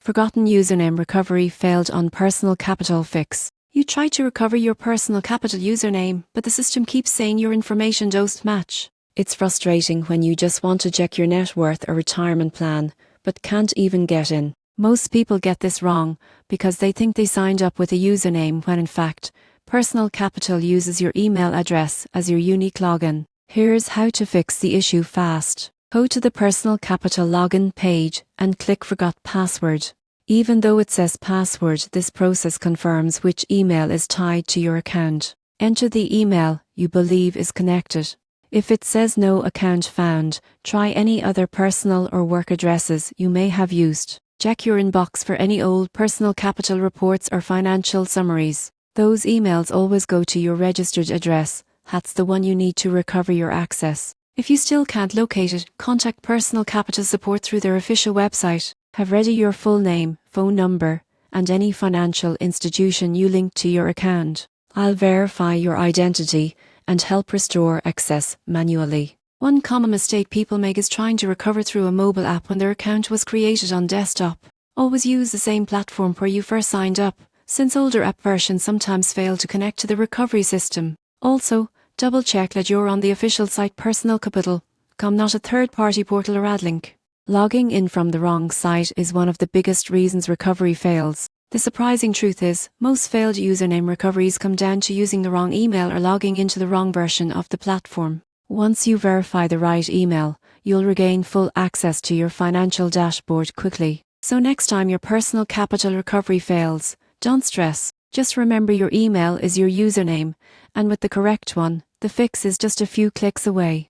Forgotten username recovery failed on Personal Capital fix. You try to recover your Personal Capital username, but the system keeps saying your information don't match. It's frustrating when you just want to check your net worth or retirement plan, but can't even get in. Most people get this wrong because they think they signed up with a username when in fact, Personal Capital uses your email address as your unique login. Here's how to fix the issue fast. Go to the Personal Capital login page and click Forgot Password. Even though it says password, this process confirms which email is tied to your account. Enter the email you believe is connected. If it says no account found, try any other personal or work addresses you may have used. Check your inbox for any old Personal Capital reports or financial summaries. Those emails always go to your registered address. That's the one you need to recover your access. If you still can't locate it, contact Personal Capital support through their official website. Have ready your full name, phone number, and any financial institution you link to your account. I'll verify your identity and help restore access manually. One common mistake people make is trying to recover through a mobile app when their account was created on desktop. Always use the same platform where you first signed up, since older app versions sometimes fail to connect to the recovery system. Also, double check that you're on the official site personalcapital.com, not a third-party portal or ad link. Logging in from the wrong site is one of the biggest reasons recovery fails. The surprising truth is, most failed username recoveries come down to using the wrong email or logging into the wrong version of the platform. Once you verify the right email, you'll regain full access to your financial dashboard quickly. So next time your Personal Capital recovery fails, don't stress. Just remember your email is your username, and with the correct one, the fix is just a few clicks away.